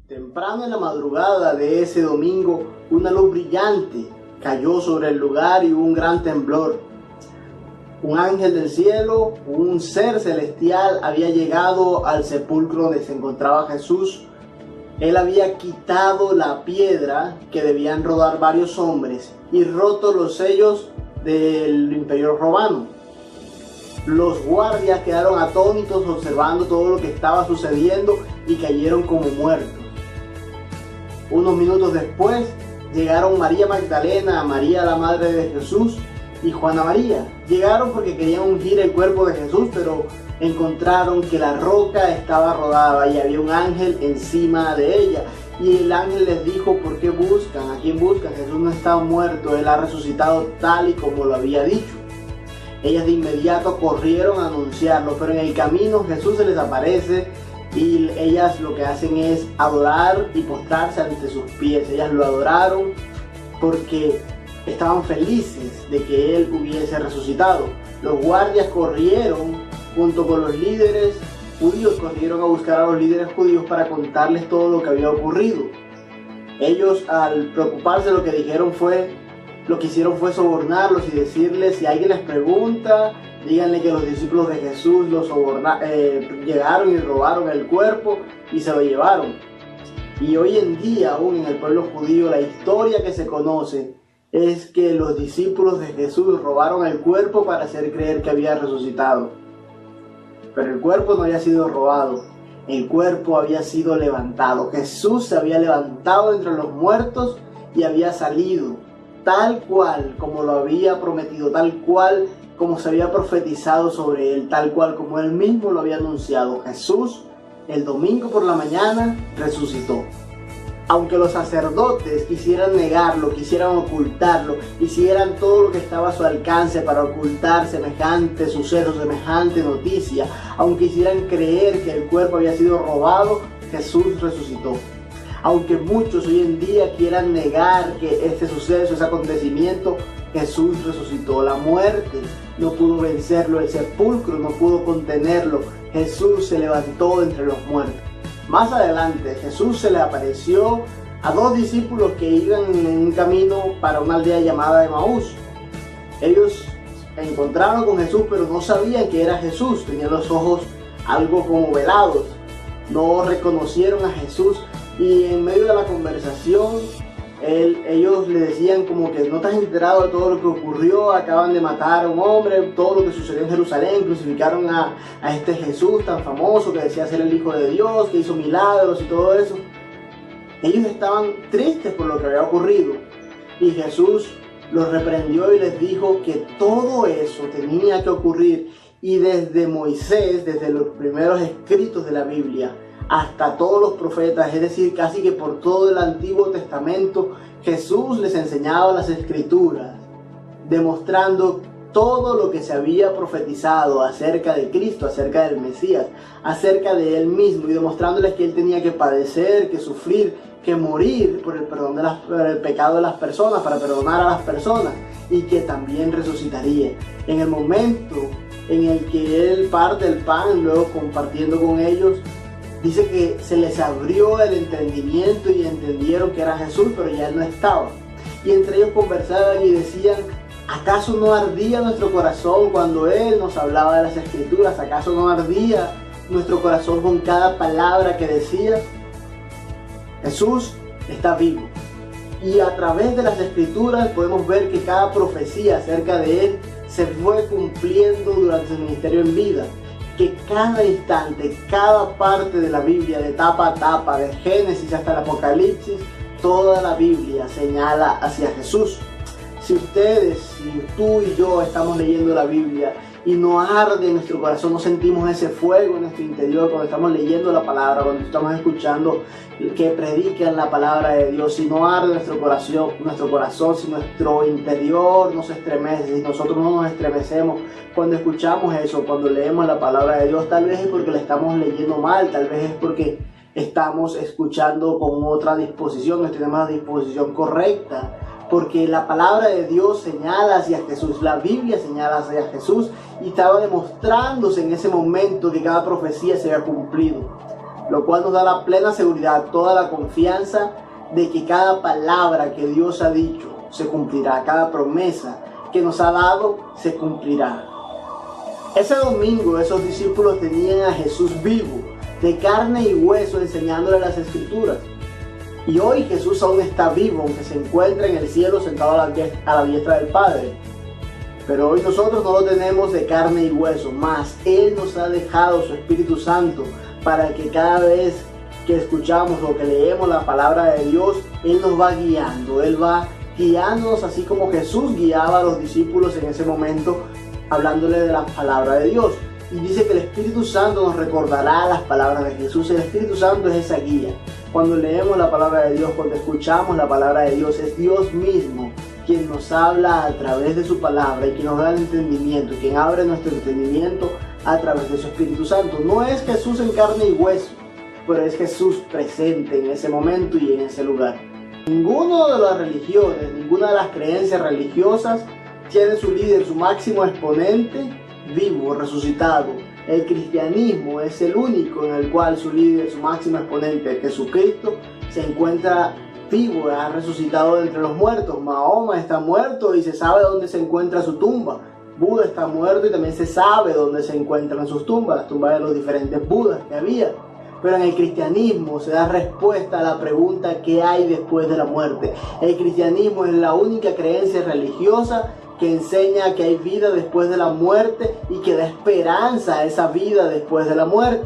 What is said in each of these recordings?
Temprano en la madrugada de ese domingo, una luz brillante cayó sobre el lugar y hubo un gran temblor. Un ángel del cielo, un ser celestial, había llegado al sepulcro donde se encontraba Jesús. Él había quitado la piedra que debían rodar varios hombres y roto los sellos del Imperio Romano. Los guardias quedaron atónitos observando todo lo que estaba sucediendo y cayeron como muertos. Unos minutos después llegaron María Magdalena, María la madre de Jesús y Juana María. Llegaron porque querían ungir el cuerpo de Jesús, pero encontraron que la roca estaba rodada y había un ángel encima de ella. Y el ángel les dijo: ¿por qué buscan? ¿A quién buscan? Jesús no está muerto, Él ha resucitado tal y como lo había dicho. Ellas de inmediato corrieron a anunciarlo, pero en el camino Jesús se les aparece y ellas lo que hacen es adorar y postrarse ante sus pies. Ellas lo adoraron porque estaban felices de que Él hubiese resucitado. Los guardias corrieron junto con los líderes judíos, corrieron a buscar a los líderes judíos para contarles todo lo que había ocurrido. Ellos, al preocuparse, lo que hicieron fue sobornarlos y decirles: si alguien les pregunta, díganle que los discípulos de Jesús llegaron y robaron el cuerpo y se lo llevaron. Y hoy en día, aún en el pueblo judío, la historia que se conoce es que los discípulos de Jesús robaron el cuerpo para hacer creer que había resucitado. Pero el cuerpo no había sido robado, el cuerpo había sido levantado. Jesús se había levantado entre los muertos y había salido, tal cual como lo había prometido, tal cual como se había profetizado sobre él, tal cual como él mismo lo había anunciado. Jesús, el domingo por la mañana, resucitó. Aunque los sacerdotes quisieran negarlo, quisieran ocultarlo, hicieran todo lo que estaba a su alcance para ocultar semejante suceso, semejante noticia, aunque quisieran creer que el cuerpo había sido robado, Jesús resucitó. Aunque muchos hoy en día quieran negar que este suceso, ese acontecimiento, Jesús resucitó. La muerte no pudo vencerlo, el sepulcro no pudo contenerlo. Jesús se levantó entre los muertos. Más adelante, Jesús se le apareció a dos discípulos que iban en un camino para una aldea llamada Emaús. Ellos encontraron con Jesús, pero no sabían que era Jesús. Tenían los ojos algo como velados. No reconocieron a Jesús. Y en medio de la conversación, ellos le decían como que: no te has enterado de todo lo que ocurrió, acaban de matar a un hombre, todo lo que sucedió en Jerusalén, crucificaron a este Jesús tan famoso que decía ser el Hijo de Dios, que hizo milagros y todo eso. Ellos estaban tristes por lo que había ocurrido y Jesús los reprendió y les dijo que todo eso tenía que ocurrir, y desde Moisés, desde los primeros escritos de la Biblia, hasta todos los profetas, es decir, casi que por todo el Antiguo Testamento, Jesús les enseñaba las Escrituras, demostrando todo lo que se había profetizado acerca de Cristo, acerca del Mesías, acerca de Él mismo, y demostrándoles que Él tenía que padecer, que sufrir, que morir por el pecado de las personas, para perdonar a las personas, y que también resucitaría. En el momento en el que Él parte el pan, luego compartiendo con ellos, dice que se les abrió el entendimiento y entendieron que era Jesús, pero ya Él no estaba. Y entre ellos conversaban y decían: ¿acaso no ardía nuestro corazón cuando Él nos hablaba de las Escrituras? ¿Acaso no ardía nuestro corazón con cada palabra que decía? Jesús está vivo. Y a través de las Escrituras podemos ver que cada profecía acerca de Él se fue cumpliendo durante su ministerio en vida. Que cada instante, cada parte de la Biblia, de tapa a tapa, de Génesis hasta el Apocalipsis, toda la Biblia señala hacia Jesús. Si ustedes, si tú y yo estamos leyendo la Biblia y no arde en nuestro corazón, no sentimos ese fuego en nuestro interior cuando estamos leyendo la palabra, cuando estamos escuchando que predican la palabra de Dios, si no arde nuestro corazón, si nuestro interior no se estremece, si nosotros no nos estremecemos cuando escuchamos eso, cuando leemos la palabra de Dios, tal vez es porque la estamos leyendo mal, tal vez es porque estamos escuchando con otra disposición, no tenemos la disposición correcta. Porque la palabra de Dios señala hacia Jesús, la Biblia señala hacia Jesús, y estaba demostrándose en ese momento que cada profecía se había cumplido. lo cual nos da la plena seguridad, toda la confianza de que cada palabra que Dios ha dicho se cumplirá, cada promesa que nos ha dado se cumplirá. Ese domingo esos discípulos tenían a Jesús vivo, de carne y hueso, enseñándole las Escrituras. Y hoy Jesús aún está vivo, aunque se encuentra en el cielo sentado a la diestra del Padre. Pero hoy nosotros no lo tenemos de carne y hueso, más Él nos ha dejado su Espíritu Santo para que cada vez que escuchamos o que leemos la palabra de Dios, Él nos va guiando, Él va guiándonos así como Jesús guiaba a los discípulos en ese momento, hablándole de la palabra de Dios. Y dice que el Espíritu Santo nos recordará las palabras de Jesús. El Espíritu Santo es esa guía. Cuando leemos la palabra de Dios, cuando escuchamos la palabra de Dios, es Dios mismo quien nos habla a través de su palabra y quien nos da el entendimiento, quien abre nuestro entendimiento a través de su Espíritu Santo. No es Jesús en carne y hueso, pero es Jesús presente en ese momento y en ese lugar. Ninguna de las religiones, ninguna de las creencias religiosas tiene su líder, su máximo exponente vivo, resucitado. El cristianismo es el único en el cual su líder, su máximo exponente, Jesucristo, se encuentra vivo, ha resucitado de entre los muertos. Mahoma está muerto y se sabe dónde se encuentra su tumba. Buda está muerto y también se sabe dónde se encuentran sus tumbas, las tumbas de los diferentes Budas que había. Pero en el cristianismo se da respuesta a la pregunta ¿qué hay después de la muerte? El cristianismo es la única creencia religiosa que enseña que hay vida después de la muerte y que da esperanza a esa vida después de la muerte.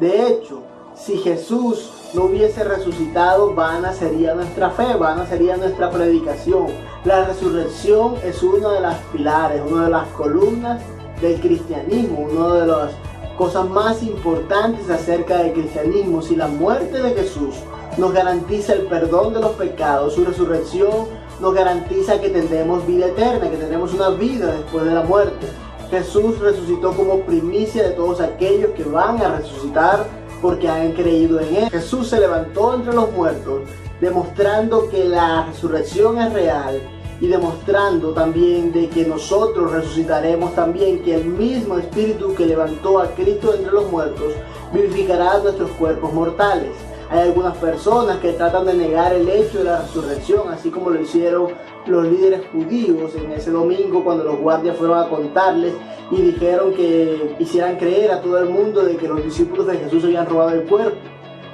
De hecho, si Jesús no hubiese resucitado, vana sería nuestra fe, vana sería nuestra predicación. La resurrección es uno de los pilares, una de las columnas del cristianismo, una de las cosas más importantes acerca del cristianismo. Si la muerte de Jesús nos garantiza el perdón de los pecados, su resurrección nos garantiza que tendremos vida eterna, que tendremos una vida después de la muerte. Jesús resucitó como primicia de todos aquellos que van a resucitar porque han creído en Él. Jesús se levantó entre los muertos, demostrando que la resurrección es real y demostrando también de que nosotros resucitaremos también, que el mismo Espíritu que levantó a Cristo entre los muertos vivificará nuestros cuerpos mortales. Hay algunas personas que tratan de negar el hecho de la resurrección, así como lo hicieron los líderes judíos en ese domingo cuando los guardias fueron a contarles y dijeron que hicieran creer a todo el mundo de que los discípulos de Jesús habían robado el cuerpo.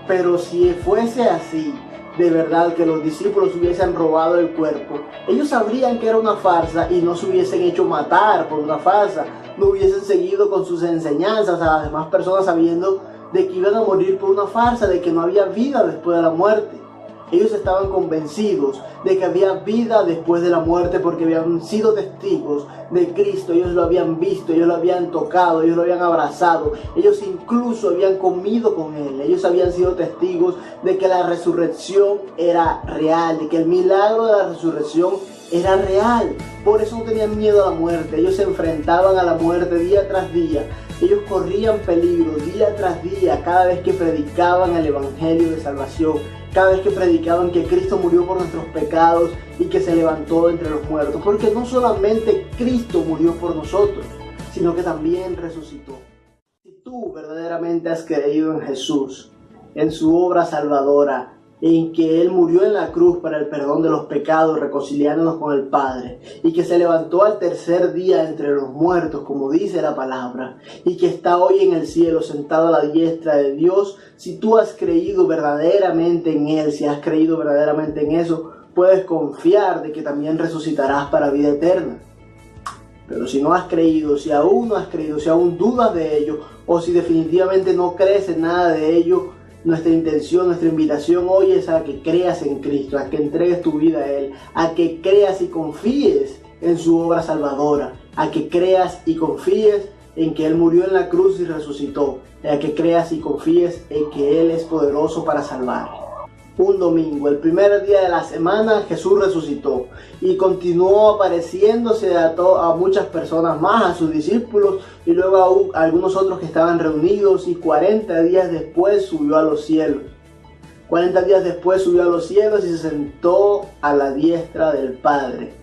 Pero si fuese así, de verdad que los discípulos hubiesen robado el cuerpo, ellos sabrían que era una farsa y no se hubiesen hecho matar por una farsa, no hubiesen seguido con sus enseñanzas a las demás personas sabiendo de que iban a morir por una farsa, de que no había vida después de la muerte. Ellos estaban convencidos de que había vida después de la muerte porque habían sido testigos de Cristo. Ellos lo habían visto, ellos lo habían tocado, ellos lo habían abrazado, ellos incluso habían comido con Él. Ellos habían sido testigos de que la resurrección era real, de que el milagro de la resurrección era real. Por eso no tenían miedo a la muerte. Ellos se enfrentaban a la muerte día tras día. Ellos corrían peligro día tras día cada vez que predicaban el Evangelio de salvación, cada vez que predicaban que Cristo murió por nuestros pecados y que se levantó de entre los muertos. Porque no solamente Cristo murió por nosotros, sino que también resucitó. Si tú verdaderamente has creído en Jesús, en su obra salvadora, en que Él murió en la cruz para el perdón de los pecados, reconciliándonos con el Padre, y que se levantó al tercer día entre los muertos, como dice la palabra, y que está hoy en el cielo sentado a la diestra de Dios, si tú has creído verdaderamente en Él, si has creído verdaderamente en eso, puedes confiar de que también resucitarás para vida eterna. Pero si no has creído, si aún no has creído, si aún dudas de ello, o si definitivamente no crees en nada de ello, nuestra intención, nuestra invitación hoy es a que creas en Cristo, a que entregues tu vida a Él, a que creas y confíes en su obra salvadora, a que creas y confíes en que Él murió en la cruz y resucitó, a que creas y confíes en que Él es poderoso para salvar. Un domingo, el primer día de la semana, Jesús resucitó y continuó apareciéndose a muchas personas más, a sus discípulos y luego a algunos otros que estaban reunidos, y 40 días después subió a los cielos. 40 días después subió a los cielos y se sentó a la diestra del Padre.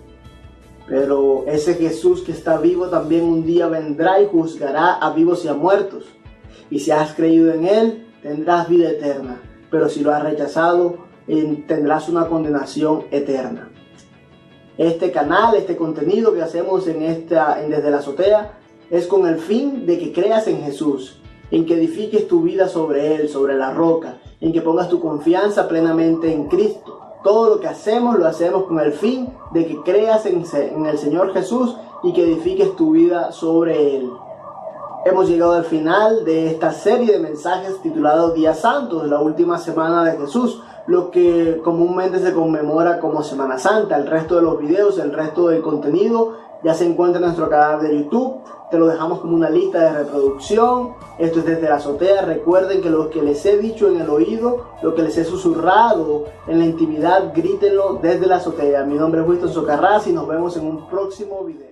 Pero ese Jesús que está vivo también un día vendrá y juzgará a vivos y a muertos. Y si has creído en Él, tendrás vida eterna, pero si lo has rechazado, tendrás una condenación eterna. Este canal, este contenido que hacemos desde la azotea, es con el fin de que creas en Jesús, en que edifiques tu vida sobre Él, sobre la roca, en que pongas tu confianza plenamente en Cristo. Todo lo que hacemos, lo hacemos con el fin de que creas en el Señor Jesús y que edifiques tu vida sobre Él. Hemos llegado al final de esta serie de mensajes titulado Días Santos, la última semana de Jesús, lo que comúnmente se conmemora como Semana Santa. El resto de los videos, el resto del contenido ya se encuentra en nuestro canal de YouTube. Te lo dejamos como una lista de reproducción. Esto es Desde la Azotea. Recuerden que lo que les he dicho en el oído, lo que les he susurrado en la intimidad, grítenlo desde la azotea. Mi nombre es Winston Socarrás y nos vemos en un próximo video.